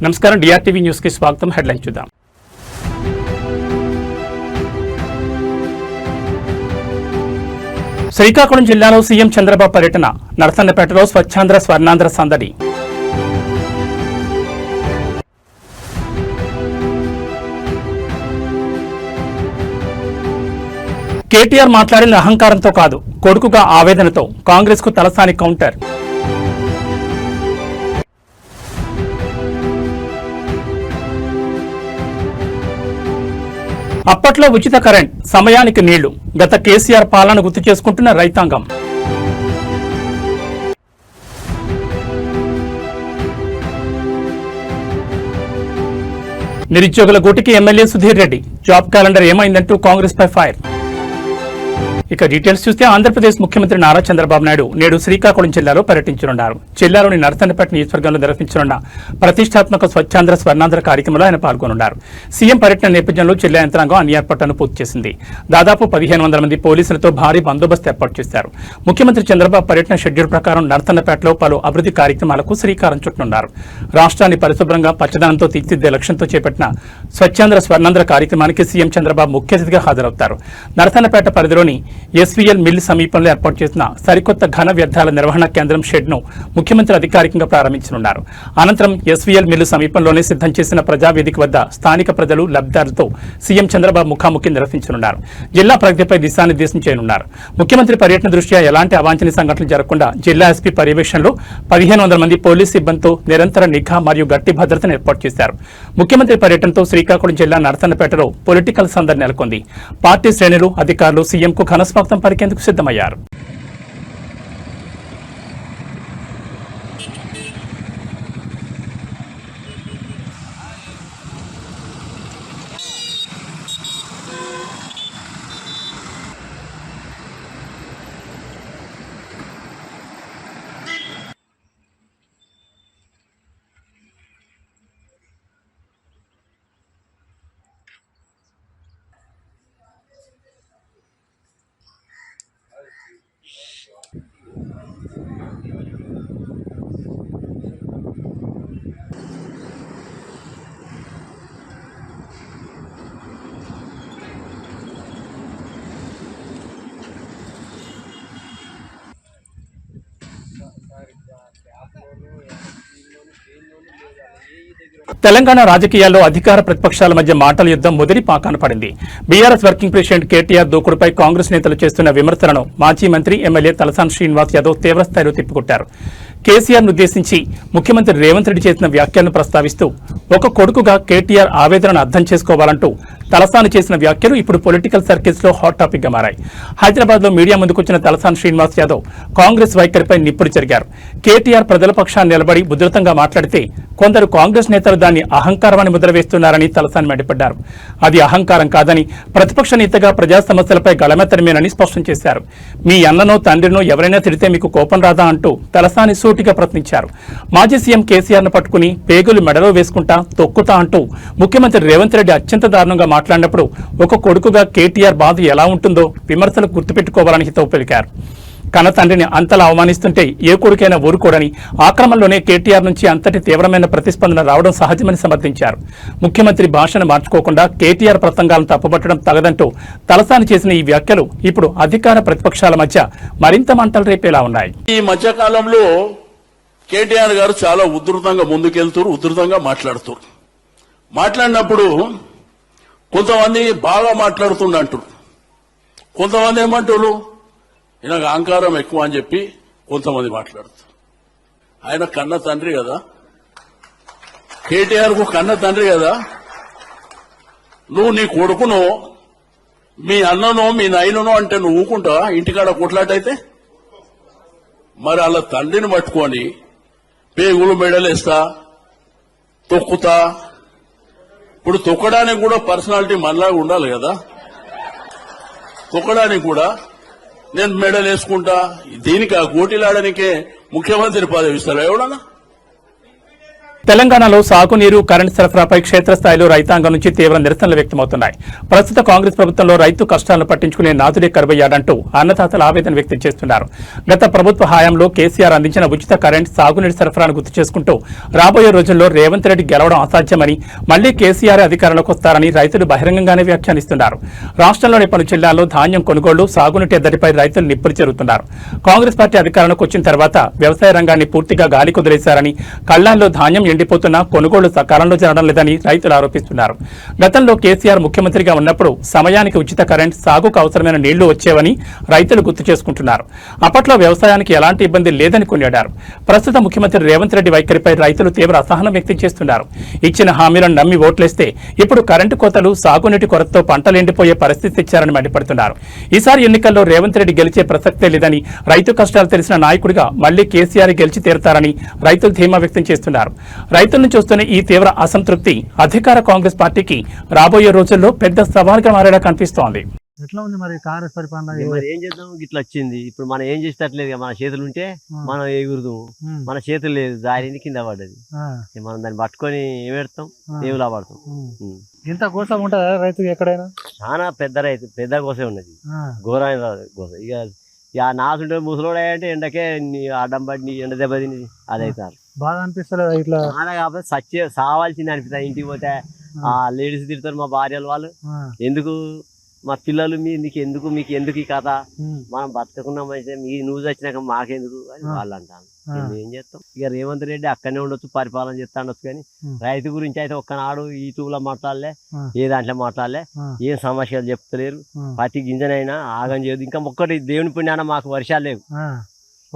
నమస్కారం డిఆర్టీవీ న్యూస్ కి స్వాగతం. హెడ్లైన్ చూద్దాం. శ్రీకాకుళం జిల్లాలో సీఎం చంద్రబాబు పర్యటన, నరసన్నపేటలో స్వచ్ఛాంధ్ర స్వర్ణాంధ్ర సందడి. కేటీఆర్ మాట్లాడిన అహంకారంతో కాదు, కొడుకుగా ఆవేదనతో కాంగ్రెస్ కు తలసాని కౌంటర్. అప్పట్లో ఉచిత కరెంట్, సమయానికి నీళ్లు, గత కేసీఆర్ పాలన గుర్తు చేసుకుంటున్న రైతాంగం. నిరుద్యోగుల గూటికి MLA Sudheer Reddy, job calendar ఏమైందంటూ కాంగ్రెస్ పై ఫైర్. ఇక డీటెయిల్స్ చూస్తే ఆంధ్రప్రదేశ్ ముఖ్యమంత్రి నారా చంద్రబాబు నాయుడు నేడు శ్రీకాకుళం జిల్లాలో పర్యటించనున్నారు. జిల్లాలోని నరసన్నపేట నియోజకవర్గంలో నిర్వహించనున్న ప్రతిష్టాత్మక స్వచ్ఛాంధ్ర స్వర్ణాంధ్ర కార్యక్రమంలో ఆయన పాల్గొనున్నారు. సీఎం పర్యటన నేపథ్యంలో జిల్లా యంత్రాంగం అన్ని ఏర్పాట్లను పూర్తి చేసింది. దాదాపు 1500 మంది పోలీసులతో భారీ బందోబస్తు ఏర్పాటు చేశారు. ముఖ్యమంత్రి చంద్రబాబు పర్యటన షెడ్యూల్ ప్రకారం నరసన్నపేటలో పలు అభివృద్ధి కార్యక్రమాలకు శ్రీకారం చుట్టనున్నారు. రాష్ట్రాన్ని పరిశుభ్రంగా పచ్చదనంతో తీర్చిదిద్దే లక్ష్యంతో చేపట్టిన స్వచ్ఛాంధ్ర స్వర్ణాంధ్ర కార్యక్రమానికి సీఎం చంద్రబాబు ముఖ్య అతిథిగా హాజరవుతారు. నరసన్నపేట పరిధిలోని ఎస్వీఎల్ మిల్ సమీపంలో ఏర్పాటు చేసిన సరికొత్త ఘన వ్యర్థాల నిర్వహణ కేంద్రం షెడ్ ను ముఖ్యమంత్రి అధికారికంగా ప్రారంభించనున్నారు. అనంతరం ఎస్వీఎల్ మిల్ సమీపంలోనే సిద్ధం చేసిన ప్రజావేదిక వద్ద స్థానిక ప్రజలు, లబ్ధిదారులతో సీఎం చంద్రబాబు ముఖాముఖి నిర్వహించనున్నారు. జిల్లా ప్రగతిపై దిశానిర్దేశం చేయనున్నారు. ముఖ్యమంత్రి పర్యటన దృష్ట్యా ఎలాంటి అవాంఛనీయ సంఘటనలు జరగకుండా జిల్లా ఎస్పీ పర్యవేక్షణలో 1500 మంది పోలీసు సిబ్బందితో నిరంతర నిఘా మరియు గట్టి భద్రతను ఏర్పాటు చేశారు. ముఖ్యమంత్రి పర్యటనతో శ్రీకాకుళం జిల్లా నరసన్నపేటలో పొలిటికల్ సందడి నెలకొంది. పార్టీ శ్రేణులు, అధికారులు సీఎంకు ఘనస్వాగతం పలికేందుకు సిద్ధమయ్యారు. తెలంగాణ రాజకీయాల్లో అధికార ప్రతిపక్షాల మధ్య మాటల యుద్ధం మొదటి పాకాన పడింది. బీఆర్ఎస్ వర్కింగ్ ప్రెసిడెంట్ కేటీఆర్ దూకుడుపై కాంగ్రెస్ నేతలు చేస్తున్న విమర్శలను మాజీ మంత్రి ఎమ్మెల్యే తలసాని శ్రీనివాస్ యాదవ్ తీవ్రస్థాయిలో తిప్పికొట్టారు. కేసీఆర్ను ఉద్దేశించి ముఖ్యమంత్రి రేవంత్ రెడ్డి చేసిన వ్యాఖ్యలను ప్రస్తావిస్తూ ఒక కొడుకుగా కేటీఆర్ ఆవేదనను అర్థం చేసుకోవాలంటూ తలసాని చేసిన వ్యాఖ్యలు ఇప్పుడు పొలిటికల్ సర్కిల్స్ లో హాట్ టాపిక్ గా మారాయి. హైదరాబాద్ లో మీడియా ముందుకొచ్చిన తలసాని శ్రీనివాస్ యాదవ్ కాంగ్రెస్ వైఖరిపై నిప్పుడు జరిగారు. కేటీఆర్ ప్రజల పక్షాన్ని నిలబడి ఉధృతంగా మాట్లాడితే కొందరు కాంగ్రెస్ నేతలు దాన్ని అహంకారమని ముద్ర వేస్తున్నారని తలసాని మండిపడ్డారు. అది అహంకారం కాదని, ప్రతిపక్ష నేతగా ప్రజా సమస్యలపై గళమెత్తడమేనని స్పష్టం చేశారు. మీ అన్ననో తండ్రినో ఎవరైనా తిడితే మీకు కోపం రాదా అంటూ తలసాని సూటిగా ప్రశ్నించారు. మాజీ సీఎం కేసీఆర్ ను పట్టుకుని పేగులు మెడలో వేసుకుంటా, తొక్కుతా అంటూ ముఖ్యమంత్రి రేవంత్ రెడ్డి అత్యంత దారుణంగా మాట్లాడినప్పుడు ఒక కొడుకుగా కేటీఆర్ బాధ ఎలా ఉంటుందో విమర్శలు గుర్తుపెట్టుకోవాలని హితవు పలికారు. కన్న తండ్రిని అంతలా అవమానిస్తుంటే ఏ కొడుకైనా ఊరుకోడని, ఆ క్రమంలోనే కేటీఆర్ నుంచి అంతటి తీవ్రమైన ప్రతిస్పందన రావడం సహజమని సమర్థించారు. ముఖ్యమంత్రి భాషను మార్చుకోకుండా కేటీఆర్ ప్రసంగాలను తప్పుపట్టడం తగదంటూ తలసాని చేసిన ఈ వ్యాఖ్యలు ఇప్పుడు అధికార ప్రతిపక్షాల మధ్య మరింత మంటలు రేపేలా ఉన్నాయి. ఈ మధ్య కాలంలో కేటీఆర్ గారు చాలా ఉధృతంగా ముందుకెళ్తారు, ఉధృతంగా మాట్లాడుతారు. మాట్లాడినప్పుడు కొంతమంది బాగా మాట్లాడుతుండంటారు, కొంతమంది ఏమంటారు ఈయనకు అహంకారం ఎక్కువ అని చెప్పి కొంతమంది మాట్లాడుతారు. ఆయన కన్న తండ్రి కదా, కేటీఆర్ కు కన్న తండ్రి కదా. నువ్వు నీ కొడుకునో, మీ అన్ననో, మీ నాయననో అంటే నువ్వు ఊకుంటావా? ఇంటికాడ కొట్లాటైతే మరి అలా తండ్రిని పట్టుకొని పేగులు మెడలేస్తా, తొక్కుతా. ఇప్పుడు తొక్కడానికి కూడా పర్సనాలిటీ మనలాగా ఉండాలి కదా. తొక్కడానికి కూడా నేను మెడల్ వేసుకుంటా, దీనికి ఆ కోటిలాడనికే ముఖ్యమంత్రి పదవి ఇస్తారా ఎవడన్నా? తెలంగాణలో సాగునీరు కరెంట్ సరఫరాపై క్షేత్రస్థాయిలో రైతాంగం నుంచి తీవ్ర నిరసనలు వ్యక్తమవుతున్నాయి. ప్రస్తుత కాంగ్రెస్ ప్రభుత్వంలో రైతు కష్టాలను పట్టించుకునే నాథుడే కరువయ్యాడంటూ అన్నదాతలు ఆవేదన వ్యక్తం చేస్తున్నారు. గత ప్రభుత్వ హయాంలో కేసీఆర్ అందించిన ఉచిత కరెంట్ సాగునీటి సరఫరాను గుర్తు చేసుకుంటూ రాబోయే రోజుల్లో రేవంత్ రెడ్డి గెలవడం అసాధ్యమని, మళ్లీ కేసీఆర్ అధికారంలోకి వస్తారని రైతులు బహిరంగంగానే వ్యాఖ్యానిస్తున్నారు. రాష్ట్రంలోని పలు జిల్లాల్లో ధాన్యం కొనుగోళ్లు, సాగునీటి ఎద్దడిపై రైతులు నిప్పులు చెరుతున్నారు. కాంగ్రెస్ పార్టీ అధికారంలోకి వచ్చిన తర్వాత వ్యవసాయ రంగాన్ని పూర్తిగా గాలి కుదిలేశారని, కళ్లాల్లో ధాన్యం ఎండిపోతున్నా కొనుగోళ్లు సకాలంలో జరగడం లేదని రైతులు ఆరోపిస్తున్నారు. గతంలో కేసీఆర్ ముఖ్యమంత్రిగా ఉన్నప్పుడు సమయానికి ఉచిత కరెంట్, సాగుకు అవసరమైన నీళ్లు వచ్చేవని రైతులు గుర్తు చేసుకుంటున్నారు. అప్పట్లో వ్యవసాయానికి ఎలాంటి ఇబ్బంది లేదని కొనియాడారు. ప్రస్తుత ముఖ్యమంత్రి రేవంత్ రెడ్డి వైఖరిపై రైతులు తీవ్ర అసహనం వ్యక్తం చేస్తున్నారు. ఇచ్చిన హామీలను నమ్మి ఓట్లేస్తే ఇప్పుడు కరెంటు కోతలు, సాగునీటి కొరతతో పంటలు ఎండిపోయే పరిస్థితి తెచ్చారని మండిపడుతున్నారు. ఈసారి ఎన్నికల్లో రేవంత్ రెడ్డి గెలిచే ప్రసక్తే లేదని, రైతు కష్టాలు తెలిసిన నాయకుడిగా మళ్లీ కేసీఆర్ గెలిచి తీరతారని రైతులు ధీమా వ్యక్తం చేస్తున్నారు. రైతుల నుంచి వస్తున్న ఈ తీవ్ర అసంతృప్తి అధికార కాంగ్రెస్ పార్టీకి రాబోయే రోజుల్లో పెద్ద సవాల్గా మారేలా కనిపిస్తోంది. ఎట్లా ఉంది మరి కాంగ్రెస్ పరిపాలన? మరి ఏం చేద్దాం, ఇట్లా వచ్చింది. ఇప్పుడు మనం ఏం చేసేటట్లేదు. మన చేతులు ఉంటే మనం ఎగురుదు, మన చేతులు లేదు, దారిని కింద పడ్డది. మనం దాన్ని పట్టుకొని ఏం పెడతాం, ఏం లాభపడతాం. ఇంత కోసం ఉంటుందా రైతుకి ఎక్కడైనా? చాలా పెద్ద రైతు, పెద్ద కోసే ఉన్నది, ఘోరమైన కోస. ఇక నాసుంటే ముసలోడు అంటే ఎండకే అడ్డం పడి ఎండ దెబ్బ తిని అదైతారు. బాగా అనిపిస్తలేదు ఇట్లా? చాలా కాకపోతే సావాల్సింది అనిపిస్తుంది. ఇంటికి పోతే ఆ లేడీస్ తిడతారు, మా భార్యలు వాళ్ళు, ఎందుకు మా పిల్లలు మీకు ఎందుకు ఈ కథ, మనం బతకకున్నాం అయితే నువ్వు వచ్చినాక మాకెందుకు అని వాళ్ళు అంటాను. ఏం చేస్తాం, ఇక రేవంత్ రెడ్డి అక్కడనే ఉండొచ్చు, పరిపాలన చేస్తా ఉండొచ్చు. కానీ రైతు గురించి అయితే ఒక్కనాడు యూట్యూబ్లో మాట్లాడలే, ఏ దాంట్లో మాట్లాడలే, ఏం సమస్యలు చెప్తలేరు. ప్రతి గింజనైనా ఆగం చేయదు. ఇంకా ఒక్కటి దేవుని పుణ్యాన మాకు వర్షాలు లేవు.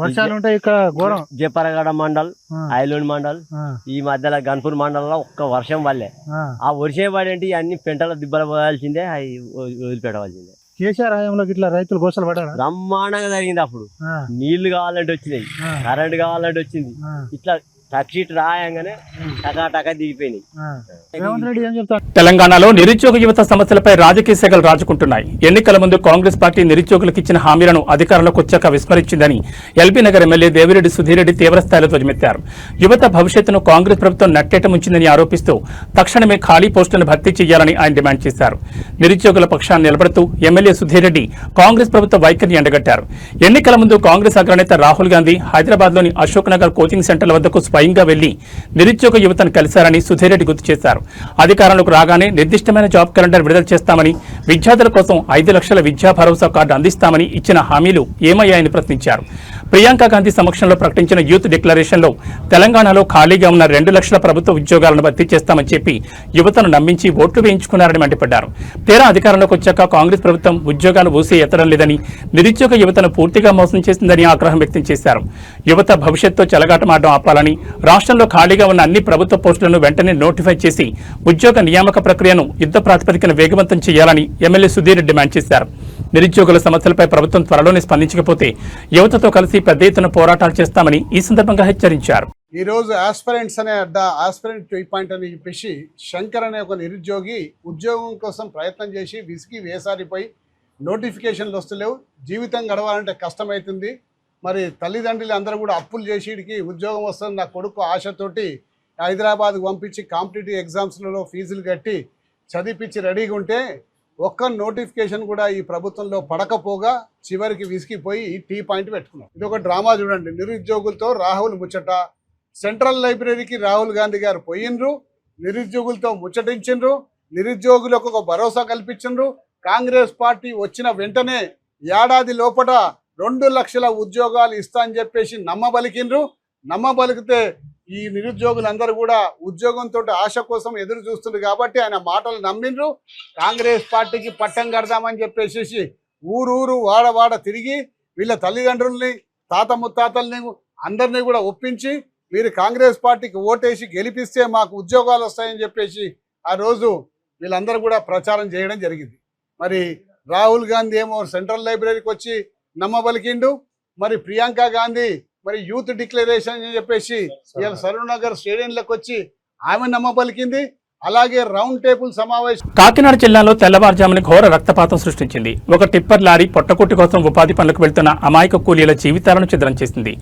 వర్షాలు ఉంటాయి ఇక్కడ ఘోరం. జపరగడ మండల్, ఐలోన్ మండల్, ఈ మధ్యలో గన్పూర్ మండలంలో ఒక్క వర్షం వల్లే. ఆ వర్షం పడేంటి అన్ని పెంటల దిబ్బలు పోయాల్సిందే, అవి వదిలిపెట్టవలసిందే. కేసీఆర్ హయాంలో ఇట్లా రైతులు గోసలు పడ్డారు. బ్రహ్మాండంగా జరిగింది. అప్పుడు నీళ్లు కావాలంటే వచ్చినాయి, కరెంట్ కావాలంటే వచ్చింది. ఇట్లా టక్షీట్ రాయంగానే టకా దిగిపోయినాయి. రేవంత్ రెడ్డి ఏం చెప్తారు? తెలంగాణలో నిరుద్యోగ యువత సమస్యలపై రాజకీయ శాఖలు రాజుకుంటున్నాయి. ఎన్నికల ముందు కాంగ్రెస్ పార్టీ నిరుద్యోగులకు ఇచ్చిన హామీలను అధికారంలోకి వచ్చాక విస్మరించిందని ఎల్బీ నగర్ ఎమ్మెల్యే దేవిరెడ్డి సుధీరెడ్డి తీవ్రస్థాయిలో ధ్వజమెత్తారు. యువత భవిష్యత్తును కాంగ్రెస్ ప్రభుత్వం నట్టేట ముంచిందని ఆరోపిస్తూ తక్షణమే ఖాళీ పోస్టులను భర్తీ చేయాలని ఆయన డిమాండ్ చేశారు. నిరుద్యోగుల పక్షాన్ని నిలబడుతూ ఎమ్మెల్యే సుధీరెడ్డి కాంగ్రెస్ ప్రభుత్వ వైఖరిని ఎండగట్టారు. ఎన్నికల ముందు కాంగ్రెస్ అగ్రనేత రాహుల్ గాంధీ హైదరాబాద్లోని అశోక్ నగర్ కోచింగ్ సెంటర్ల వద్దకు స్వయంగా వెళ్లి నిరుద్యోగ యువతను కలిశారని సుధీరెడ్డి గుర్తు చేశారు. అధికారంలోకి రాగానే నిర్దిష్టమైన జాబ్ క్యాలెండర్ విడుదల చేస్తామని, విద్యార్థుల కోసం 5 లక్షల విద్యా భరోసా కార్డు అందిస్తామని ఇచ్చిన హామీలు ఏమయ్యాయని ప్రశ్నించారు. ప్రియాంక గాంధీ సమక్షంలో ప్రకటించిన యూత్ డిక్లరేషన్లో తెలంగాణలో ఖాళీగా ఉన్న 2 లక్షల ప్రభుత్వ ఉద్యోగాలను భర్తీ చేస్తామని చెప్పి యువతను నమ్మించి ఓట్లు వేయించుకున్నారని మండిపడ్డారు. తీరా అధికారంలోకి వచ్చాక కాంగ్రెస్ ప్రభుత్వం ఉద్యోగాలు ఊసే ఎత్తడం లేదని, నిరుద్యోగ యువతను పూర్తిగా మోసం చేసిందని ఆగ్రహం వ్యక్తం చేశారు. యువత భవిష్యత్తుతో చెలగాటమాడడం ఆపాలని, రాష్ట్రంలో ఖాళీగా ఉన్న అన్ని ప్రభుత్వ పోస్టులను వెంటనే నోటిఫై చేసి ఉద్యోగ నియామక ప్రక్రియను యుద్ధ ప్రాతిపదికన వేగవంతం చేయాలని ఎమ్మెల్యే సుధీర్ డిమాండ్ చేశారు. నిరుద్యోగుల సమస్యలపై ప్రభుత్వం త్వరలోనే స్పందించకపోతే యువతతో కలిసి పెద్ద ఎత్తున పోరాటాలు చేస్తామని ఈ సందర్భంగా హెచ్చరించారు. ఈ రోజు ఆస్పిరెంట్స్ అనే ఆస్పిరెంట్ 2 పాయింట్ అని చెప్పేసి శంకర్ అనే ఒక నిరుద్యోగి ఉద్యోగం కోసం ప్రయత్నం చేసి విసిగి వేసారిపోయి నోటిఫికేషన్లు వస్తలేవు, జీవితం గడవాలంటే కష్టమవుతుంది. మరి తల్లిదండ్రులు అందరూ కూడా అప్పులు చేసి వీడికి ఉద్యోగం వస్తుంది నా కొడుకు ఆశతోటి హైదరాబాద్కు పంపించి కాంపిటేటివ్ ఎగ్జామ్స్లలో ఫీజులు కట్టి చదివించి రెడీగా ఉంటే ఒక్క నోటిఫికేషన్ కూడా ఈ ప్రభుత్వంలో పడకపోగా చివరికి విసిగిపోయి టీ పాయింట్ పెట్టుకున్నాం. ఇది ఒక డ్రామా చూడండి. నిరుద్యోగులతో రాహుల్ ముచ్చట. సెంట్రల్ లైబ్రరీకి రాహుల్ గాంధీ గారు పోయినరు, నిరుద్యోగులతో ముచ్చటించిండ్రు, నిరుద్యోగులకు ఒక భరోసా కల్పించిండ్రు. కాంగ్రెస్ పార్టీ వచ్చిన వెంటనే ఏడాది లోపల 2 లక్షల ఉద్యోగాలు ఇస్తా అని చెప్పేసి నమ్మబలికిండ్రు. నమ్మబలికితే ఈ నిరుద్యోగులందరూ కూడా ఉద్యోగంతో ఆశ కోసం ఎదురు చూస్తుండ్రు కాబట్టి ఆయన మాటలు నమ్మిండ్రు. కాంగ్రెస్ పార్టీకి పట్టం కడదామని చెప్పేసి ఊరూరు వాడ తిరిగి వీళ్ళ తల్లిదండ్రుల్ని, తాత ముత్తాతల్ని అందరినీ కూడా ఒప్పించి మీరు కాంగ్రెస్ పార్టీకి ఓటేసి గెలిపిస్తే మాకు ఉద్యోగాలు వస్తాయని చెప్పేసి ఆ రోజు వీళ్ళందరూ కూడా ప్రచారం చేయడం జరిగింది. మరి రాహుల్ గాంధీ ఏమో సెంట్రల్ లైబ్రరీకి వచ్చి నమ్మబలికిండు. మరి ప్రియాంక గాంధీ మరి యూత్ డిక్లరేషన్ అని చెప్పేసి సరూర్ నగర్ స్టేడియంలోకి వచ్చి ఆమె నమ్మబలికింది. అలాగే రౌండ్ టేబుల్ సమావేశం. కాకినాడ జిల్లాలో తెల్లవారుజామున ఘోర రక్తపాతం సృష్టించింది. ఒక టిప్పర్ లారీ పొట్టకొట్టి కోసం ఉపాధి పనులకు వెళ్తున్న అమాయక కూలీల జీవితాలను ఛిద్రం చేసింది.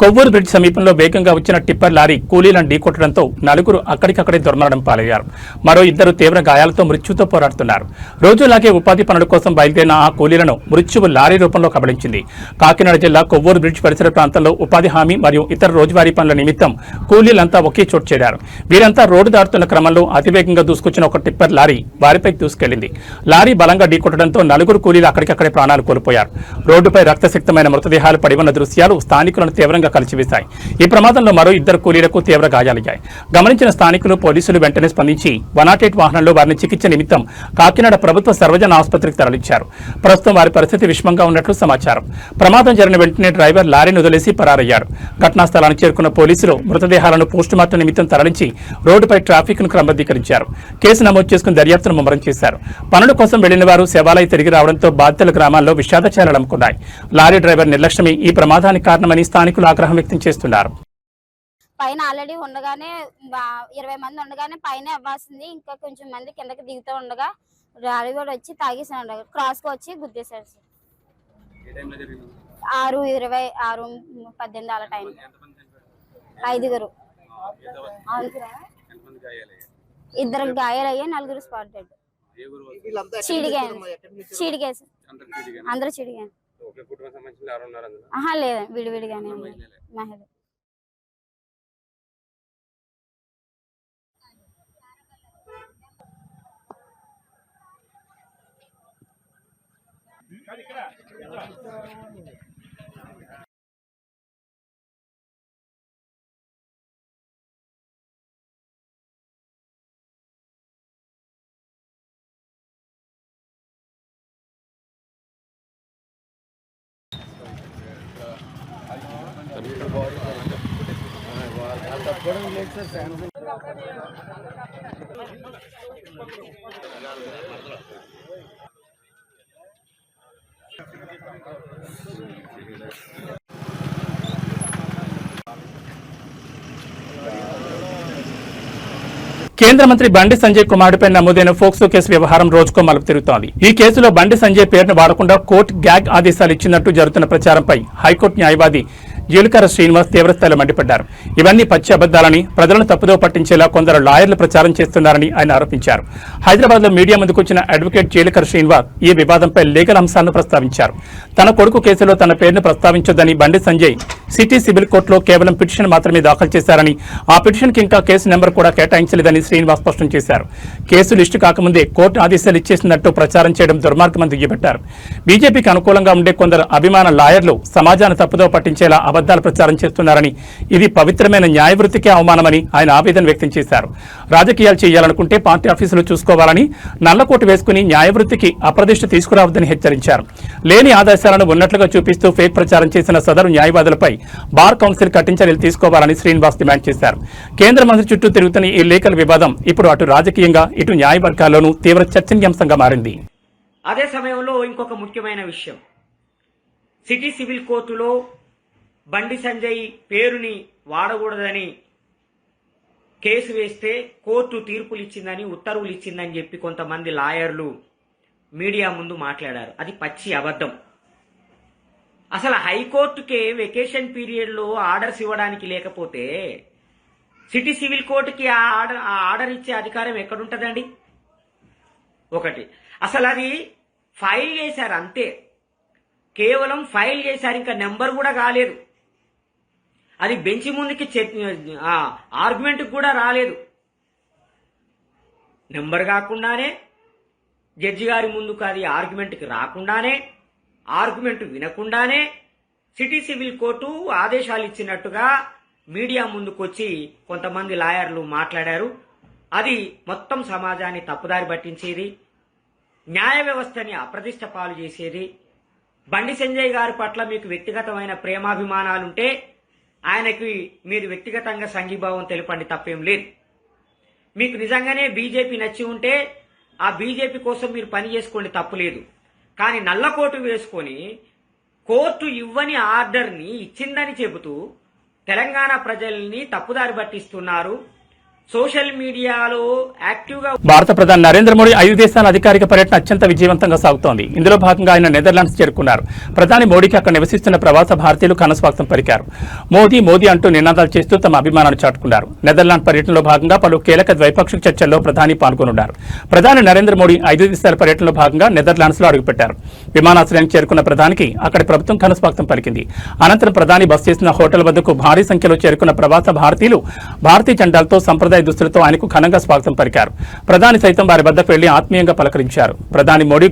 కొవ్వూరు బ్రిడ్జ్ సమీపంలో వేగంగా వచ్చిన టిప్పర్ లారీ కూలీలను ఢీకొట్టడంతో నలుగురు అక్కడికక్కడే దుర్మరణం పాలయ్యారు. మరో ఇద్దరు తీవ్ర గాయాలతో మృత్యుతో పోరాడుతున్నారు. రోజులాగే ఉపాధి పనుల కోసం బయలుదేరిన ఆ కూలీలను మృత్యువు లారీ రూపంలో కబళించింది. కాకినాడ జిల్లా కొవ్వూరు బ్రిడ్జ్ పరిసర ప్రాంతంలో ఉపాధి హామీ మరియు ఇతర రోజువారీ పనుల నిమిత్తం కూలీలంతా ఒకే చోటు చేరారు. వీరంతా రోడ్డు దాటుతున్న క్రమంలో అతివేగంగా దూసుకొచ్చిన ఒక టిప్పర్ లారీ వారిపైకి దూసుకెళ్లింది. లారీ బలంగా ఢీకొట్టడంతో నలుగురు కూలీలు అక్కడికక్కడే ప్రాణాలు కోల్పోయారు. రోడ్డుపై రక్తసిక్తమైన మృతదేహాలు పడి ఉన్న దృశ్యాలు స్థానికులను తీవ్రంగా కలిచివేశాయి. ఈ ప్రమాదంలో మరో ఇద్దరు కూలీలకు తీవ్ర గాయాలయ్యాయి. గమనించిన స్థానికులు పోలీసులు వెంటనే స్పందించి 108 వాహనంలో వారిని చికిత్స నిమిత్తం కాకినాడ ప్రభుత్వ సర్వజన ఆసుపత్రికి తరలించారు. ప్రస్తుతం వారి పరిస్థితి విషమంగా ఉన్నట్లు సమాచారం. ప్రమాదం జరిగిన వెంటనే డ్రైవర్ లారీని వదిలేసి పరారయ్యారు. ఘటనా స్థలానికి చేరుకున్న పోలీసులు మృతదేహాలను పోస్టుమార్టం నిమిత్తం తరలించి రోడ్డుపై ట్రాఫిక్ ను క్రమబద్ధీకరించారు. కేసు నమోదు చేసుకుని దర్యాప్తును ముమ్మరం చేశారు. పనుల కోసం వెళ్లిన వారు శవాలై తిరిగి రావడంతో బాధితుల గ్రామాల్లో విషాదచారాలు అలుముకున్నాయి. లారీ డ్రైవర్ నిర్లక్ష్యమే ఈ ప్రమాదానికి కారణమని స్థానికులు ఆగ్రహం వ్యక్తం చేస్తున్నారు. పైన ఆల్రెడీ ఉండగానే 20 మంది ఉండగానే పైన అవ్వాల్సింది, ఇంకా కొంచెం మంది కిందకి దిగుతూ ఉండగా డ్రైవర్ వచ్చి తాగేసాడు. క్రాస్ కు వచ్చి గుద్దేశాడు సార్. 6:20 6:18 అలా టైం. 5గురు, 2 గాయాలయ్యా, 4 స్పాట్ డెడ్. చీడిగా అందరూ చీడిగా. లేదా విడివిడిగానే మహిళ. కేంద్ర మంత్రి బండి సంజయ్ కుమారుడిపై నమోదైన ఫోక్సో కేసు వ్యవహారం రోజుకో మలుపు తిరుగుతోంది. ఈ కేసులో బండి సంజయ్ పేరును వాడకుండా కోర్టు గ్యాగ్ ఆదేశాలు ఇచ్చినట్టు జరుగుతున్న ప్రచారంపై హైకోర్టు న్యాయవాది జీలకర్ర శ్రీనివాస్ తీవ్రస్థాయిలో మండిపడ్డారు. ఇవన్నీ పచ్చి అబద్దాలని, ప్రజలను తప్పుదో పట్టించేలా కొందరు లాయర్లు ప్రచారం చేస్తున్నారని ఆయన ఆరోపించారు. హైదరాబాద్ లో మీడియా ముందుకొచ్చిన అడ్వకేట్ జీలకర్ర శ్రీనివాస్ ఈ వివాదంపై లీగల్ అంశాలను ప్రస్తావించారు. తన కొడుకు కేసులో తన పేరును ప్రస్తావించొద్దని బండి సంజయ్ సిటీ సివిల్ కోర్టులో కేవలం పిటిషన్ మాత్రమే దాఖలు చేశారని, ఆ పిటిషన్ కి ఇంకా కేసు నెంబర్ కూడా కేటాయించలేదని శ్రీనివాస్ స్పష్టం చేశారు. కేసు లిస్టు కాకముందే కోర్టు ఆదేశాలు ఇచ్చేసినట్టు ప్రచారం చేయడం దుర్మార్గమని దుయ్యబట్టారు. బీజేపీకి అనుకూలంగా ఉండే కొందరు అభిమాన లాయర్లు సమాజాన్ని తప్పుదో పట్టించేలా అబద్దాలు ప్రచారం చేస్తున్నారని, ఇది పవిత్రమైన న్యాయవృత్తికే అవమానమని ఆయన ఆవేదన వ్యక్తం చేశారు. రాజకీయాలు చేయాలనుకుంటే పార్టీ ఆఫీసులు చూసుకోవాలని, నల్లకోటు వేసుకుని న్యాయవృత్తికి అప్రదిష్ట తీసుకురావద్దని హెచ్చరించారు. లేని ఆదేశాలను ఉన్నట్లుగా చూపిస్తూ ఫేక్ ప్రచారం చేసిన సదరు న్యాయవాదులపై బార్ కౌన్సిల్ కఠిన చర్యలు తీసుకోవాలని శ్రీనివాస్ డిమాండ్ చేశారు. కేంద్ర మంత్రి చుట్టూ తిరుగుతున్న ఈ లీగల్ వివాదం ఇప్పుడు అటు రాజకీయంగా ఇటు న్యాయవర్గాల్లోనూ తీవ్ర చర్చనీయాంశంగా మారింది. అదే సమయంలో ఇంకొక ముఖ్యమైన విషయం, సిటీ సివిల్ కోర్టులో బండి సంజయ్ పేరుని వాడకూడదని కేసు వేస్తే కోర్టు తీర్పులు ఇచ్చిందని, ఉత్తర్వులు ఇచ్చిందని చెప్పి కొంతమంది లాయర్లు మీడియా ముందు మాట్లాడారు. అది పచ్చి అబద్ధం. అసలు హైకోర్టుకే వెకేషన్ పీరియడ్లో ఆర్డర్స్ ఇవ్వడానికి లేకపోతే సిటీ సివిల్ కోర్టుకి ఆ ఆర్డర్ ఇచ్చే అధికారం ఎక్కడుంటదండి? ఒకటి, అసలు అది ఫైల్ చేశారు అంతే, కేవలం ఫైల్ చేశారు, ఇంకా నెంబర్ కూడా కాలేదు. అది బెంచ్ ముందుకి ఆర్గ్యుమెంట్ కూడా రాలేదు. నెంబర్ కాకుండానే జడ్జి గారి ముందుకు అది ఆర్గ్యుమెంట్కి రాకుండానే, ఆర్గ్యుమెంట్ వినకుండానే సిటీ సివిల్ కోర్టు ఆదేశాలు ఇచ్చినట్టుగా మీడియా ముందుకొచ్చి కొంతమంది లాయర్లు మాట్లాడారు. అది మొత్తం సమాజాన్ని తప్పుదారి పట్టించేది, న్యాయ వ్యవస్థని అప్రతిష్ట పాలు చేసేది. బండి సంజయ్ గారి పట్ల మీకు వ్యక్తిగతమైన ప్రేమాభిమానాలుంటే ఆయనకి మీరు వ్యక్తిగతంగా సంఘీభావం తెలపండి, తప్పేం లేదు. మీకు నిజంగానే బీజేపీ నచ్చి ఉంటే ఆ బీజేపీ కోసం మీరు పని చేసుకోండి, తప్పులేదు. కానీ నల్లకోటు వేసుకొని కోర్టు ఇవ్వని ఆర్డర్ని ఇచ్చిందని చెబుతూ తెలంగాణ ప్రజల్ని తప్పుదారి పట్టిస్తున్నారు. సోషల్ మీడియాలో యాక్టివ్గా భారత ప్రధాని నరేంద్ర మోడీ 5 దేశాల అధికారిక పర్యటన అత్యంత విజయవంతంగా సాగుతోంది. ఇందులో భాగంగా ఆయన నెదర్లాండ్స్ చేరుకున్నారు. ప్రధాని మోడీకి అక్కడ నివసిస్తున్న ప్రవాస భారతీయులు ఘనస్వాగతం పలికారు. మోదీ మోదీ అంటూ నినాదాలు చేస్తూ తమ అభిమానాన్ని చాటుకున్నారు. నెదర్లాండ్ పర్యటనలో భాగంగా పలు కీలక ద్వైపాక్షిక చర్చల్లో ప్రధాని పాల్గొనున్నారు. ప్రధాని నరేంద్ర మోడీ 5 దేశాల పర్యటనలో భాగంగా నెదర్లాండ్స్ లో అడుగుపెట్టారు. విమానాశ్రయానికి చేరుకున్న ప్రధానికి అక్కడి ప్రభుత్వం ఘనస్వాగతం పలికింది. అనంతరం ప్రధాని బస చేసిన హోటల్ వద్దకు భారీ సంఖ్యలో చేరుకున్న ప్రవాస భారతీయులు భారతీయ జెండాలతో సంప్రదాయ దుస్తులతో ఆయనకు ఘనంగా స్వాగతం పలికారు. ప్రధాని సైతం వారి వద్దకు వెళ్లి ఆత్మీయంగా పలకరించారు. ప్రధాని మోడీ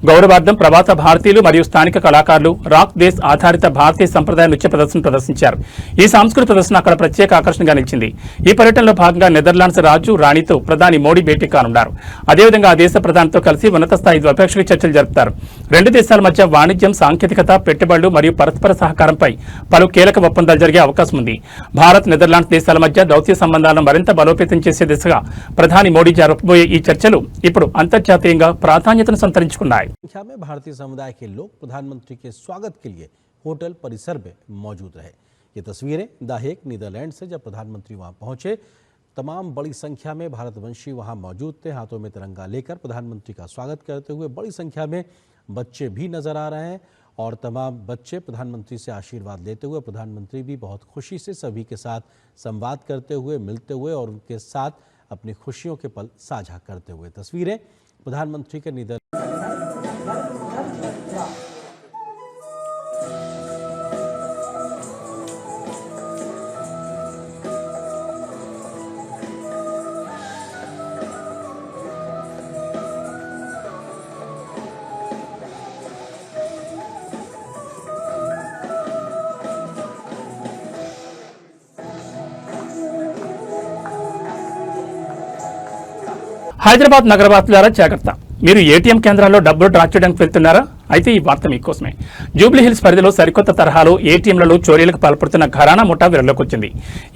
గౌరవార్థం ప్రవాస భారతీయులు మరియు స్థానిక కళాకారులు రాక్ దేశ్ ఆధారిత భారతీయ సంప్రదాయ నృత్య ప్రదర్శన ప్రదర్శించారు. ఈ సాంస్కృతిక ప్రదర్శన అక్కడ ప్రత్యేక ఆకర్షణగా నిలిచింది. ఈ పర్యటనలో భాగంగా నెదర్లాండ్స్ రాజు రాణితో ప్రధాని మోడీ భేటీ కానున్నారు. అదేవిధంగా ఆ దేశ ప్రధానితో కలిసి ఉన్నత స్థాయి ద్వైపాక్షిక చర్చలు జరుపుతారు. 2 దేశాల మధ్య వాణిజ్యం, సాంకేతికత, పెట్టుబడులు మరియు పరస్పర సహకారంపై పలు కీలక ఒప్పందాలు జరిగే అవకాశం ఉంది. భారత్, నెదర్లాండ్స్ దేశాల మధ్య దౌత్య సంబంధాలను మరింత బలోపేతం చేసే దిశగా ప్రధాని మోడీ జరపబోయే ఈ చర్చలు ఇప్పుడు అంతర్జాతీయంగా ప్రాధాన్యతను సంతరించుకున్నాయి. संख्या में भारतीय समुदाय के लोग प्रधानमंत्री के स्वागत के लिए होटल परिसर में मौजूद रहे। ये तस्वीरें द हेग नीदरलैंड से जब प्रधानमंत्री वहां पहुंचे, तमाम बड़ी संख्या में भारतवंशी वहां मौजूद थे। हाथों में तिरंगा लेकर प्रधानमंत्री का स्वागत करते हुए बड़ी संख्या में बच्चे भी नजर आ रहे हैं और तमाम बच्चे प्रधानमंत्री से आशीर्वाद लेते हुए, प्रधानमंत्री भी बहुत खुशी से सभी के साथ संवाद करते हुए, मिलते हुए और उनके साथ अपनी खुशियों के पल साझा करते हुए। तस्वीरें प्रधानमंत्री के नीदरलैंड హైదరాబాద్ నగరవాసులారా జాగ్రత్త. మీరు ఏటీఎం కేంద్రాల్లో డబ్బులు డ్రా చేయడానికి వెళ్తున్నారా? అయితే ఈ వార్త మీకోసమే. జూబ్లీ హిల్స్ పరిధిలో సరికొత్త తరహాలో ఏటీఎంలలో చోరీలకు పాల్పడుతున్న ఘరానా ముఠా వెలుగులోకొచ్చింది.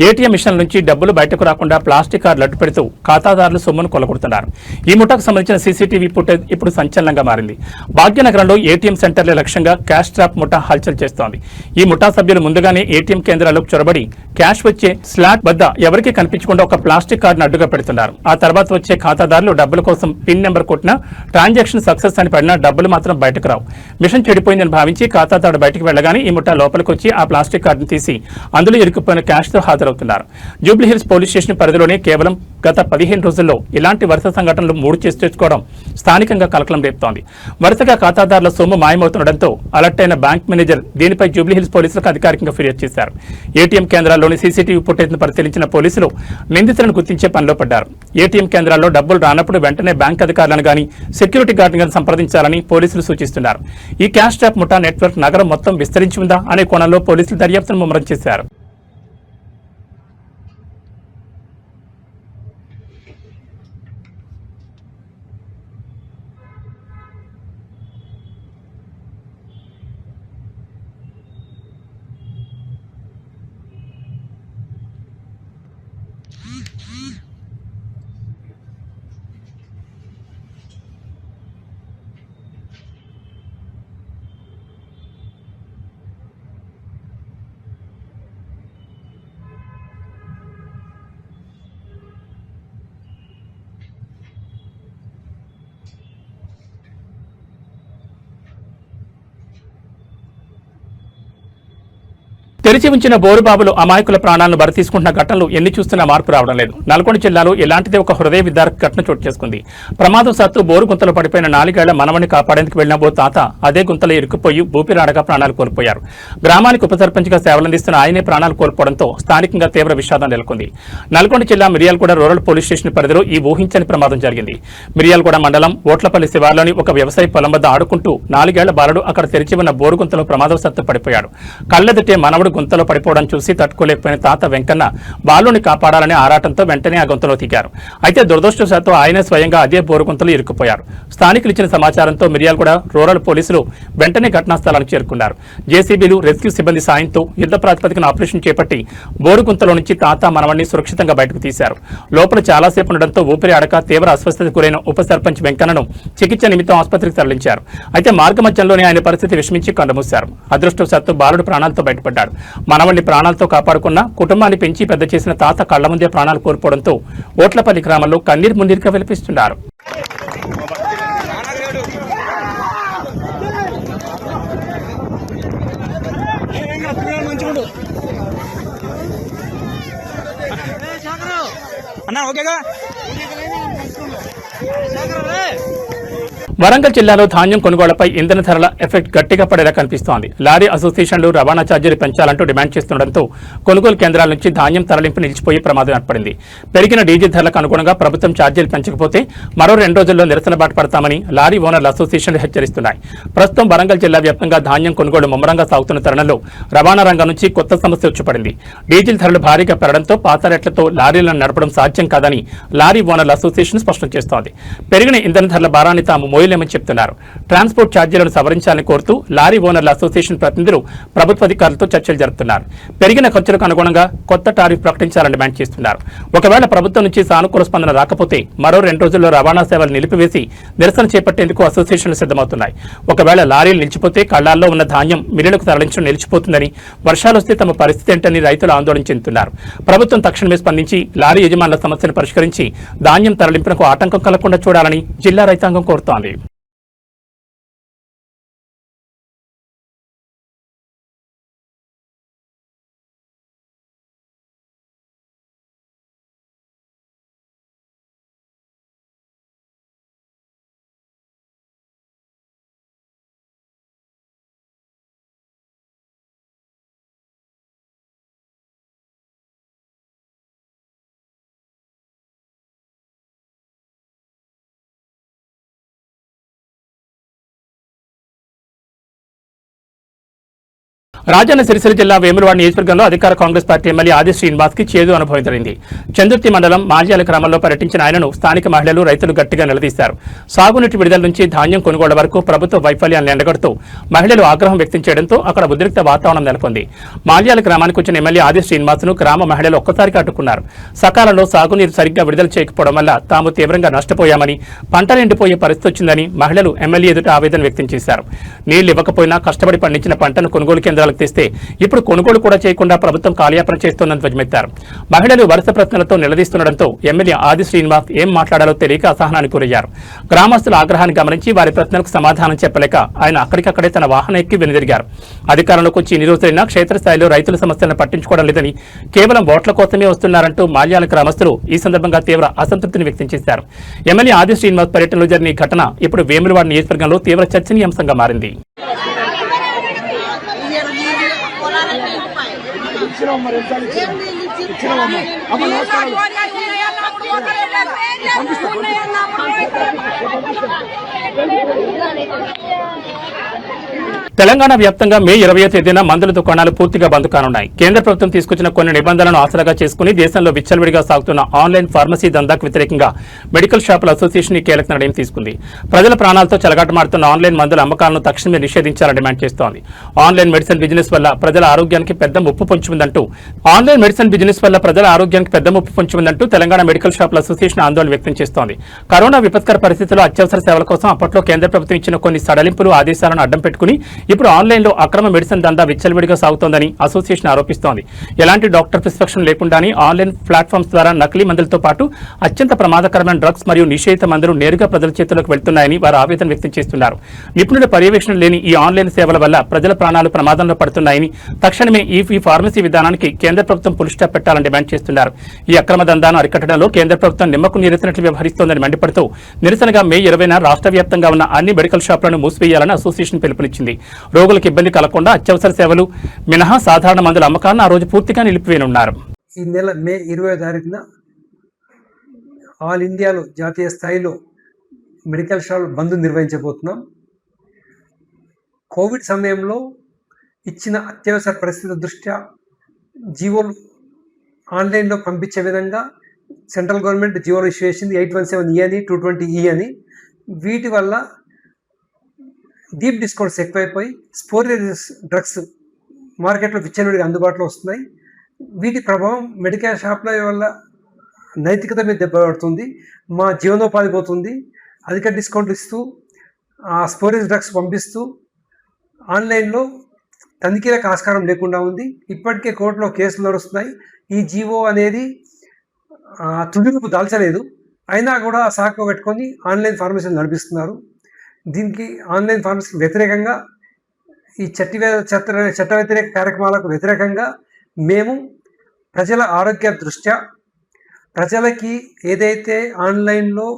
ఏటీఎం మిషన్ల నుంచి డబ్బులు బయటకు రాకుండా ప్లాస్టిక్ కార్డులు అడ్డు పెడుతూ ఖాతాదారులు సొమ్మును కొల్లగొడుతున్నారు. ఈ ముఠాకు సంబంధించిన సీసీటీవీ ఫుటేజ్ ఇప్పుడు సంచలనంగా మారింది. భాగ్యనగరంలో ఏటీఎం సెంటర్ల లక్ష్యంగా క్యాష్ ట్రాప్ ముఠా హల్చల్ చేస్తోంది. ఈ ముఠా సభ్యులు ముందుగానే ఏటీఎం కేంద్రాలకు చొరబడి క్యాష్ వచ్చే స్లాట్ వద్ద ఎవరికీ కనిపించకుండా ఒక ప్లాస్టిక్ కార్డును అడ్డుగా పెడుతున్నారు. ఆ తర్వాత వచ్చే ఖాతాదారులు డబ్బుల కోసం పిన్ నెంబర్ కొట్టినా ట్రాన్సాక్షన్ సక్సెస్ అని పడినా డబ్బులు మాత్రం బయటకు రావు. మిషన్ చెడిపోయిందని భావించి ఖాతాదారు బయటకు వెళ్లగానే ఈ ముఠా లోపలికి వచ్చి ఆ ప్లాస్టిక్ కార్డును తీసి అందులో ఇరుక్కుపోయిన క్యాష్ తో హాజరవుతున్నారు. జూబ్లీ హిల్స్ పోలీస్ స్టేషన్ పరిధిలోనే కేవలం గత 15 రోజుల్లో ఇలాంటి వరుస సంఘటనలు 3 చేసి తెచ్చుకోవడం స్థానికంగా కలకలం రేపుతోంది. వరుసగా ఖాతాదారుల సొమ్ము మాయమవుతుండటంతో అలర్ట్ అయిన బ్యాంక్ మేనేజర్ దీనిపై జూబ్లీ హిల్స్ పోలీసులకు అధికారికంగా ఫిర్యాదు చేశారు. ఏటీఎం కేంద్రాల్లోని సీసీటీవీ ఫుటేజ్ను పరిశీలించిన పోలీసులు నిందితులను గుర్తించే పనిలో పడ్డారు. ఏటీఎం కేంద్రాల్లో డబ్బులు రానప్పుడు వెంటనే బ్యాంక్ అధికారులను గానీ సెక్యూరిటీ గార్డును గానీ సంప్రదించాలని పోలీసులు సూచిస్తున్నారు. ఈ క్యాష్ ట్రాప్ ముఠా నెట్వర్క్ నగరం మొత్తం విస్తరించి ఉందా అనే కోణంలో పోలీసులు దర్యాప్తును ముమ్మరం చేశారు. తెరిచి ఉంచిన బోరుబాబులు అమాయకుల ప్రాణాలను బరి తీసుకుంటున్న ఘటనలు ఎన్ని చూస్తున్నా మార్పు రావడం లేదు. నల్గొండ జిల్లాలో ఇలాంటిదే ఒక హృదయ విదారక ఘటన చోటు చేసుకుంది. ప్రమాదవశాత్తు బోరు గుంతలో పడిపోయిన 4 ఏళ్ల మనవని కాపాడేందుకు వెళ్లిన ఓ తాత అదే గుంతలో ఇరుక్కుపోయి ఊపిరాడగా ప్రాణాలు కోల్పోయారు. గ్రామానికి ఉప సర్పంచ్గా సేవలందిస్తున్న ఆయనే ప్రాణాలు కోల్పోవడంతో స్థానికంగా తీవ్ర విషాదం నెలకొంది. నల్గొండ జిల్లా మిర్యాలగూడ రూరల్ పోలీస్ స్టేషన్ పరిధిలో ఈ ఊహించని ప్రమాదం జరిగింది. మిర్యాలగూడ మండలం ఓట్లపల్లి శివార్లోని ఒక వ్యవసాయ పొలం వద్ద ఆడుకుంటూ 4 ఏళ్ల బాలుడు అక్కడ తెరిచి ఉన్న బోరు గుంతలో ప్రమాదవశాత్తు పడిపోయాడు. కళ్లెదుటే మనవడు గుంతలో పడిపోవడం చూసి తట్టుకోలేకపోయిన తాత వెంకన్న బాలుని కాపాడాలని ఆరాటంతో వెంటనే ఆ గుంతలో దిగారు. అయితే దురదృష్టవశాత్తు ఆయనే స్వయంగా అదే బోరు గుంతలో ఇరుక్కుపోయారు. స్థానికులు ఇచ్చిన సమాచారంతో మిర్యాలగూడ రూరల్ పోలీసులు వెంటనే ఘటనా స్థలానికి చేరుకున్నారు. జేసీబీలు, రెస్క్యూ సిబ్బంది సాయంతో యుద్ధ ప్రాతిపదికన ఆపరేషన్ చేపట్టి బోరు గుంతలో నుంచి తాత మనవణ్ణి సురక్షితంగా బయటకు తీశారు. లోపల చాలాసేపు ఉండడంతో ఊపిరి ఆడక తీవ్ర అస్వస్థతకు గురైన ఉప సర్పంచ్ వెంకన్నను చికిత్స నిమిత్తం ఆసుపత్రికి తరలించారు. అయితే మార్గ మధ్యంలోనే ఆయన పరిస్థితి విషమించి కండమూశారు. అదృష్టవశాత్తు బాలుడు ప్రాణాలతో బయటపడ్డాడు. మనవణ్ణి ప్రాణాలతో కాపాడుకున్న కుటుంబాన్ని పెంచి పెద్ద చేసిన తాత కళ్ల ముందే ప్రాణాలు కోల్పోవడంతో ఓట్లపల్లి గ్రామంలో కన్నీరు మున్నీరుగా విలపిస్తున్నారు. వరంగల్ జిల్లాలో ధాన్యం కొనుగోళ్లపై ఇంధన ధరల ఎఫెక్ట్ గట్టిగా పడేలా కనిపిస్తోంది. లారీ అసోసియేషన్లు రవాణా ఛార్జీలు పెంచాలంటూ డిమాండ్ చేస్తుండటంతో కొనుగోలు కేంద్రాల నుంచి ధాన్యం తరలింపు నిలిచిపోయే ప్రమాదం ఏర్పడింది. పెరిగిన డీజిల్ ధరలకు అనుగుణంగా ప్రభుత్వం ఛార్జీలు పెంచకపోతే మరో 2 రోజుల్లో నిరసన బాట పడతామని లారీ ఓనర్ల అసోసియేషన్లు హెచ్చరిస్తున్నాయి. ప్రస్తుతం వరంగల్ జిల్లా వ్యాప్తంగా ధాన్యం కొనుగోలు ముమ్మరంగా సాగుతున్న తరుణంలో రవాణా రంగం నుంచి కొత్త సమస్య వచ్చిపడింది. డీజిల్ ధరలు భారీగా పెరగడంతో పాత రేట్లతో లారీలను నడపడం సాధ్యం కాదని లారీ ఓనర్ల అసోసియేషన్ స్పష్టం చేస్తోంది. పెరిగిన ఇంధన ధరల భారాన్ని తాము మోయలేమని చెప్తున్నారు. ట్రాన్స్పోర్ట్ ఛార్జీలను సవరించాలని కోరుతూ లారీ ఓనర్ల అసోసియేషన్ ప్రతినిధులు ప్రభుత్వ అధికారులతో చర్చలు జరుపుతున్నారు. పెరిగిన ఖర్చులకు అనుగుణంగా కొత్త టారిఫ్ ప్రకటించాలని డిమాండ్ చేస్తున్నారు. ఒకవేళ ప్రభుత్వం నుంచి సానుకూల స్పందన రాకపోతే మరో 2 రోజుల్లో రవాణా సేవలు నిలిపివేసి నిరసన చేపట్టేందుకు అసోసియేషన్లు సిద్ధమవుతున్నాయి. ఒకవేళ లారీలు నిలిచిపోతే కళ్లాల్లో ఉన్న ధాన్యం మిల్లులకు తరలించడం నిలిచిపోతుందని, వర్షాలు వస్తే తమ పరిస్థితి ఏంటని రైతులు ఆందోళన చెందుతున్నారు. ప్రభుత్వం తక్షణమే స్పందించి లారీ యజమానుల సమస్యను పరిష్కరించి ధాన్యం తరలింపునకు ఆటంకం కలగకుండా చూడాలని జిల్లా రైతాంగం కోరుతోంది. రాజన్న సిరిసిల్ల జిల్లా వేములవాడ నియోజకవర్గంలో అధికార కాంగ్రెస్ పార్టీ ఎమ్మెల్యే ఆది శ్రీనివాస్ కి చేదు అనుభవం జరిగింది. చందుర్తి మండలం మాజ్యాల గ్రామంలో పర్యటించిన ఆయనను స్థానిక మహిళలు, రైతులు గట్టిగా నిలదీశారు. సాగునీటి విడుదల నుంచి ధాన్యం కొనుగోళ్ల వరకు ప్రభుత్వ వైఫల్యాన్ని ఎండగడుతూ మహిళలు ఆగ్రహం వ్యక్తం చేయడంతో అక్కడ ఉద్రిక్త వాతావరణం నెలకొంది. మాజ్యాల గ్రామానికి వచ్చిన ఎమ్మెల్యే ఆది శ్రీనివాస్ ను గ్రామ మహిళలు ఒక్కసారిగా అడ్డుకున్నారు. సకాలంలో సాగునీరు సరిగ్గా విడుదల చేయకపోవడం వల్ల తాము తీవ్రంగా నష్టపోయామని, పంటలు ఎండిపోయే పరిస్థితి వచ్చిందని మహిళలు ఎమ్మెల్యే ఎదుట ఆవేదన వ్యక్తం చేశారు. నీళ్లు ఇవ్వకపోయినా కష్టపడి పండించిన పంటను కొనుగోలు కేంద్రాలకు తెస్తే ఇప్పుడు కొనుగోలు కూడా చేయకుండా ప్రభుత్వం కాలయాపన చేస్తోందని ధ్వజమెత్తారు. మహిళలు వరుస ప్రశ్నలతో నిలదీస్తుండటంతో ఎమ్మెల్యే ఆది శ్రీనివాస్ ఏం మాట్లాడాలో తెలియక అసహనానికి గురయ్యారు. గ్రామస్తుల ఆగ్రహాన్ని గమనించి వారి ప్రశ్నలకు సమాధానం చెప్పలేక ఆయన అక్కడికక్కడే తన వాహనం ఎక్కి వెనుదిరిగారు. అధికారంలోకి వచ్చి 2 రోజులైనా క్షేత్రస్థాయిలో రైతుల సమస్యలను పట్టించుకోవడం లేదని, కేవలం ఓట్ల కోసమే వస్తున్నారంటూ మాల్యాల గ్రామస్తులు ఈ సందర్భంగా తీవ్ర అసంతృప్తిని వ్యక్తం చేశారు. ఎమ్మెల్యే ఆది శ్రీనివాస్ పర్యటనలో జరిగిన ఈ ఘటన ఇప్పుడు వేములవాడ నియోజకవర్గంలో తీవ్ర చర్చనీయాంశంగా మారింది. తెలంగాణ వ్యాప్తంగా మే 20వ తేదీన మందుల దుకాణాలు పూర్తిగా బంద్ కానున్నాయి. కేంద్ర ప్రభుత్వం తీసుకొచ్చిన కొన్ని నిబంధనలను ఆసరాగా చేసుకుని దేశంలో విచ్చలవిడిగా సాగుతున్న ఆన్లైన్ ఫార్మసీ దందాకు వ్యతిరేకంగా మెడికల్ షాపుల అసోసియేషన్ ఈ కీలక నిర్ణయం తీసుకుంది. ప్రజల ప్రాణాలతో చెలగాటమాడుతున్న ఆన్లైన్ మందుల అమ్మకాలను తక్షణమే నిషేధించాలని డిమాండ్ చేస్తోంది. ఆన్లైన్ మెడిసిన్ బిజినెస్ వల్ల ప్రజల ఆరోగ్యానికి పెద్ద ముప్పు పొంచి ఉందంటూ తెలంగాణ మెడికల్ షాపుల అసోసియేషన్ ఆందోళన వ్యక్తం చేస్తోంది. కరోనా విపత్కర పరిస్థితుల్లో అత్యవసర సేవల కోసం అప్పట్లో కేంద్ర ప్రభుత్వం ఇచ్చిన కొన్ని సడలింపులు, ఆదేశాలను అడ్డం పెట్టుకుని ఇప్పుడు ఆన్లైన్లో అక్రమ మెడిసిన్ దందా విచ్చలవిడిగా సాగుతోందని అసోసియేషన్ ఆరోపిస్తోంది. ఎలాంటి డాక్టర్ ప్రిస్క్రిప్షన్ లేకుండానే ఆన్లైన్ ప్లాట్ఫామ్స్ ద్వారా నకిలీ మందులతో పాటు అత్యంత ప్రమాదకరమైన డ్రగ్స్ మరియు నిషేధిత మందులు నేరుగా ప్రజల చేతుల్లోకి వెళ్తున్నాయని వారు ఆవేదన వ్యక్తం చేస్తున్నారు. నిపుణుల పర్యవేక్షణ లేని ఈ ఆన్లైన్ సేవల వల్ల ప్రజల ప్రాణాలు ప్రమాదంలో పడుతున్నాయని, తక్షణమే ఈ ఫార్మసీ విధానానికి కేంద్ర ప్రభుత్వం పులి స్టాప్ పెట్టాలని డిమాండ్ చేస్తున్నారు. ఈ అక్రమ దందాను అరికట్టడంలో కేంద్ర ప్రభుత్వం నిమ్మకు నీరెత్తినట్లు వ్యవహరిస్తోందని మండిపడుతూ నిరసనగా మే 20న రాష్ట్ర వ్యాప్తంగా ఉన్న అన్ని మెడికల్ షాపులను మూసివేయాలని అసోసియేషన్ పిలుపునిచ్చింది. రోగులకు ఇబ్బంది కలగకుండా అత్యవసర సేవలు మినహా సాధారణ మందుల అమ్మకాలను ఆ రోజు పూర్తిగా నిలిపివేయనున్నారు. ఈ నెల మే 20వ తారీఖున ఆల్ ఇండియాలో జాతీయ స్థాయిలో మెడికల్ షాపులు బంద్ నిర్వహించబోతున్నాం. కోవిడ్ సమయంలో ఇచ్చిన అత్యవసర పరిస్థితుల దృష్ట్యా జీవోలు ఆన్లైన్లో పంపించే విధంగా సెంట్రల్ గవర్నమెంట్ జీవోలు ఇష్యూ చేసింది. 817E అని, 220E అని. వీటి వల్ల డీప్ డిస్కౌంట్స్ ఎక్కువైపోయి స్పోరియస్ డ్రగ్స్ మార్కెట్లో విచ్చలవిడిగా అందుబాటులో వస్తున్నాయి. వీటి ప్రభావం మెడికల్ షాప్ల వల్ల నైతికత మీద దెబ్బపడుతుంది. మా జీవనోపాధి పోతుంది. అధిక డిస్కౌంట్లు ఇస్తూ ఆ స్పోరియస్ డ్రగ్స్ పంపిస్తూ ఆన్లైన్లో తనిఖీలకు ఆస్కారం లేకుండా ఉంది. ఇప్పటికే కోర్టులో కేసులు నడుస్తున్నాయి. ఈ జీవో అనేది తుదిరూపు దాల్చలేదు. అయినా కూడా సాకు పెట్టుకొని ఆన్లైన్ ఫార్మసీలు నడిపిస్తున్నారు. దీనికి ఆన్లైన్ ఫార్మసీకి వ్యతిరేకంగా, ఈ చట్ట వ్యతిరేక కార్యక్రమాలకు వ్యతిరేకంగా మేము ప్రజల ఆరోగ్య దృష్ట్యా ప్రజలకి ఏదైతే ఆన్లైన్లో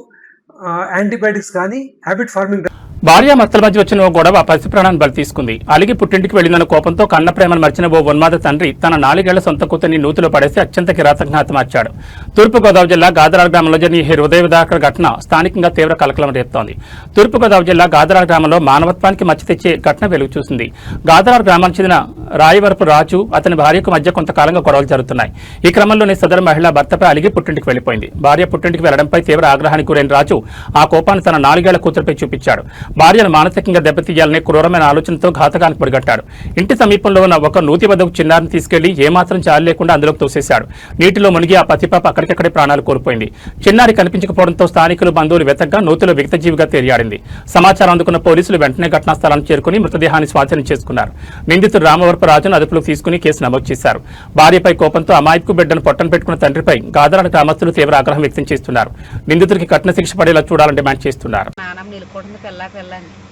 యాంటీబయాటిక్స్ కానీ హ్యాబిట్ ఫార్మింగ్ భార్యాభర్తల మధ్య వచ్చిన ఓ గొడవ పసి ప్రాణాన్ని బలి తీసుకుంది. అలిగి పుట్టింటికి వెళ్లిందన్న కోపంతో కన్న ప్రేమను మర్చిన ఓ ఉన్మాద తండ్రి తన 4 ఏళ్ల సొంత కూతుర్ని నూతిలో పడేసి అత్యంత కిరాతకంగా హతమార్చాడు. తూర్పుగోదావరి జిల్లా గాదరాల గ్రామంలో జరిగిన ఈ హృదయ విదారక ఘటన స్థానికంగా తీవ్ర కలకలం రేపుతోంది. తూర్పుగోదావరి జిల్లా గాదరాల గ్రామంలో మానవత్వానికి మచ్చ తెచ్చే ఘటన వెలుగు చూసింది. గాదరాల గ్రామానికి చెందిన రాయవరపు రాజు అతని భార్యకు మధ్య కొంతకాలంగా గొడవలు జరుగుతున్నాయి. ఈ క్రమంలోనే సదరు మహిళ భర్తపై అలిగి పుట్టింటికి వెళ్లిపోయింది. భార్య పుట్టింటికి వెళ్లడంపై తీవ్ర ఆగ్రహానికి గురైన రాజు ఆ కోపాన్ని తన 4 ఏళ్ల కూతురుపై చూపించాడు. భార్యను మానసికంగా దెబ్బతీయాలనే క్రూరమైన ఆలోచనతో ఘాతకానికి పొడిగట్టాడు. ఇంటి సమీపంలో ఉన్న ఒక నూతి వద్దకు చిన్నారిని తీసుకెళ్లి ఏమాత్రం జాలి లేకుండా అందులోకి తోసేశాడు. నీటిలో మునిగి ఆ పసిపాప అక్కడికక్కడే ప్రాణాలు కోల్పోయింది. చిన్నారి కనిపించకపోవడంతో స్థానికులు బంధువులు వెతగ్గా నూతిలో విగతజీవిగా తేలియాడింది. సమాచారం అందుకున్న పోలీసులు వెంటనే ఘటనా స్థలానికి చేరుకుని మృతదేహాన్ని స్వాధీనం చేసుకున్నారు. నిందితుడు రామవరపు రాజును అదుపులోకి తీసుకుని కేసు నమోదు చేశారు. భార్యపై కోపంతో అమాయకు బిడ్డను పొట్టన పెట్టుకున్న తండ్రిపై గాదరాల గ్రామస్తులు తీవ్ర ఆగ్రహం వ్యక్తం చేస్తున్నారు. నిందితుడికి కఠిన శిక్ష పడేలా చూడాలని డిమాండ్ చేస్తున్నారు.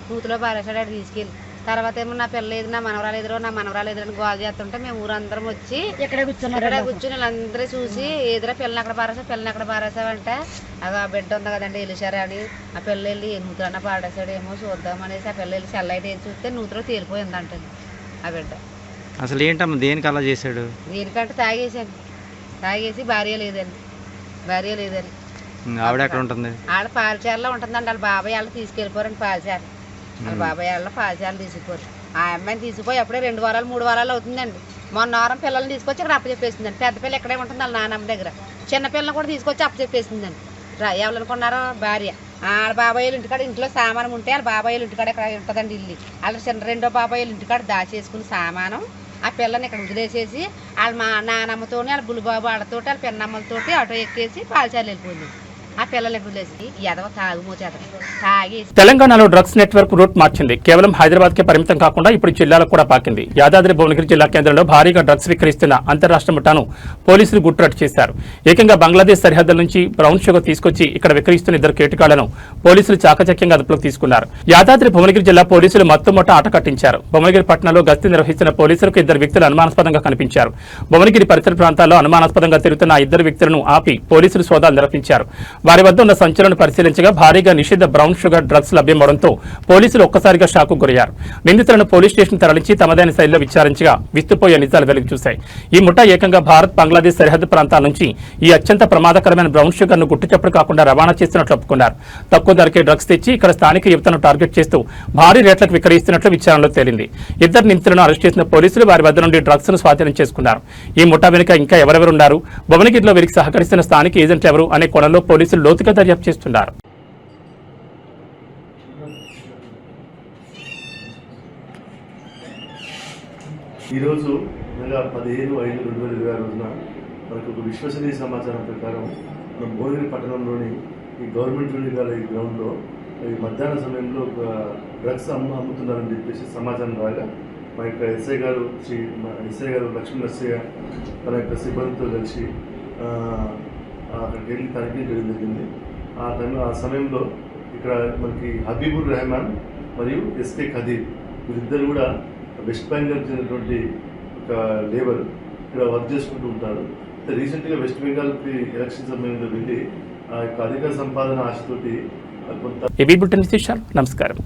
నూతిలో పారేసాడు, తీసుకెళ్ళి తర్వాత ఏమో నా పిల్ల లేదు, నా మనవరాలు ఎదురో, నా మనవరాలు ఎదురని గోల్ చేస్తుంటే మేము ఊరందరం వచ్చి ఇక్కడ కూర్చుని వాళ్ళందరూ చూసి ఎదురా పిల్లని అక్కడ పారేసావంటే అది ఆ బిడ్డ ఉంది కదండి వెళ్ళిసారా అని ఆ పిల్ల వెళ్ళి నూతులన్నా పాడేసాడేమో చూద్దామనేసి ఆ పిల్ల వెళ్ళి సెల్లైట్ వేసి చూస్తే నూతిలో తేలిపోయిందంట ఆ బిడ్డ. అసలు ఏంటమ్మా దేనికి అలా చేశాడు? దేనికంటే తాగేసి భార్య లేదని ఆవిడ ఎక్కడ ఉంటుంది? ఆడ పాలచారులో ఉంటుందండి. వాళ్ళ బాబాయ్ వాళ్ళు తీసుకెళ్ళిపోరండి పాలచారు. వాళ్ళ బాబాయ్ వాళ్ళ పాలచారులు తీసుకుపోరు. ఆ అమ్మాయిని తీసుకుపోయి అప్పుడే 2 వారాలు 3 వారాలు అవుతుందండి. మొన్న వారం పిల్లల్ని తీసుకొచ్చి ఇక్కడ అప్పచెప్పేసిందండి. పెద్ద పిల్ల ఇక్కడే ఉంటుంది వాళ్ళ నాన్నమ్మ దగ్గర. చిన్న పిల్లని కూడా తీసుకొచ్చి అప్పచెప్పేసిందండి. ఎవరనుకున్నారో భార్య. వాళ్ళ బాబాయిలు ఇంటికాడ ఇంట్లో సామానం ఉంటే వాళ్ళ బాబాయిలు ఇంటికాడ ఇక్కడ ఉంటుందండి ఇల్లు. వాళ్ళ రెండో బాబాయిలు ఇంటికాడ దాచేసుకుని సామానం ఆ పిల్లని ఇక్కడ వదిలేసేసి వాళ్ళ మా నానమ్మతోని వాళ్ళ బుల్లిబాబు వాళ్ళతోటి వాళ్ళ పెన్నమ్మలతోటి ఆటో ఎక్కేసి పాలచారులు వెళ్ళిపోయింది. ఆ పిల్లలకి వదిలేసి ఎదవ తాగి తెలంగాణలో డ్రగ్స్ నెట్వర్క్ రూట్ మార్చింది. కేవలం హైదరాబాద్ కే పరిమితం కాకుండా ఇప్పుడు జిల్లాలకు కూడా పాకింది. యాదాద్రి భువనగిరి జిల్లా కేంద్రంలో భారీగా డ్రగ్స్ విక్రయిస్తున్న అంతర్రాష్ట్ర ముఠాను పోలీసులు గుట్టురట్టు చేశారు. ఏకంగా బంగ్లాదేశ్ సరిహద్దుల నుంచి బ్రౌన్ షుగర్ తీసుకొచ్చి ఇక్కడ విక్రయిస్తున్న 2 కేటుగాళ్లను పోలీసులు చాకచక్యంగా అదుపులోకి తీసుకున్నారు. యాదాద్రి భువనగిరి జిల్లా పోలీసులు మత్తుమొట్ట ఆట కట్టించారు. భువనగిరి పట్టణంలో గస్తీ నిర్వహిస్తున్న పోలీసులకు 2 వ్యక్తులు అనుమానాస్పదంగా కనిపించారు. భువనగిరి పరిసర ప్రాంతాల్లో అనుమానాస్పదంగా తిరుగుతున్న ఆ 2 వ్యక్తులను ఆపి పోలీసులు సోదాలు నిర్వహించారు. వారి వద్ద ఉన్న సంచులను పరిశీలించగా భారీగా నిషిద్ధ బ్రౌన్ షుగర్ డ్రగ్స్ లభ్యమవడంతో పోలీసులు ఒక్కసారిగా షాకు గురయ్యారు. నిందితులను పోలీస్ స్టేషన్ తరలించి తమదైన శైలిలో విచారించగా విస్తుపోయే నిజాలు వెలుగు చూశాయి. ఈ ముఠా ఏకంగా భారత్ బంగ్లాదేశ్ సరిహద్దు ప్రాంతాల నుంచి ఈ అత్యంత ప్రమాదకరమైన బ్రౌన్ షుగర్ ను గుట్టుచప్పుడు కాకుండా రవాణా చేస్తున్నట్లు ఒప్పుకున్నారు. తక్కువ ధరకే డ్రగ్స్ తెచ్చి ఇక్కడ స్థానిక యువతను టార్గెట్ చేస్తూ భారీ రేట్లకు విక్రయిస్తున్నట్లు విచారణలో తేలింది. 2 నిందితులను అరెస్ట్ చేసిన పోలీసులు వారి వద్ద నుండి డ్రగ్స్ ను స్వాధీనం చేసుకున్నారు. ఈ ముఠా వెనుక ఇంకా ఎవరెవరున్నారు, భువనగిరిలో వీరికి సహకరిస్తున్న స్థానిక ఏజెంట్లు ఎవరు అనే కోణంలో పోలీసులు లోతుగా దర్యాప్తు చేస్తున్నారు. ఈరోజు అనగా 15/5/2020 రోజున మనకు ఒక విశ్వసనీయ సమాచారం ప్రకారం మన భువనగిరి పట్టణంలోని ఈ గవర్నమెంట్ బిల్డింగ్ గల ఈ గ్రౌండ్లో ఈ మధ్యాహ్న సమయంలో ఒక డ్రగ్స్ అమ్ముతున్నారని చెప్పేసి సమాచారం రాగా మా యొక్క ఎస్ఐ గారు లక్ష్మీ నరసయ్య తన యొక్క సిబ్బందితో కలిసి అక్కడికి వెళ్ళి తనిఖీ చేయడం జరిగింది. ఆ సమయంలో ఇక్కడ మనకి హబీబుర్ రెహమాన్ మరియు ఎస్కే ఖదీర్ వీరిద్దరు కూడా వెస్ట్ బెంగాల్ చెందినటువంటి ఒక లేబర్ ఇక్కడ వర్క్ చేసుకుంటూ ఉంటారు. రీసెంట్గా వెస్ట్ బెంగాల్కి ఎలక్షన్ సమయంలో వెళ్ళి ఆ యొక్క అధిక సంపాదన ఆశతోటి కొంత నమస్కారం.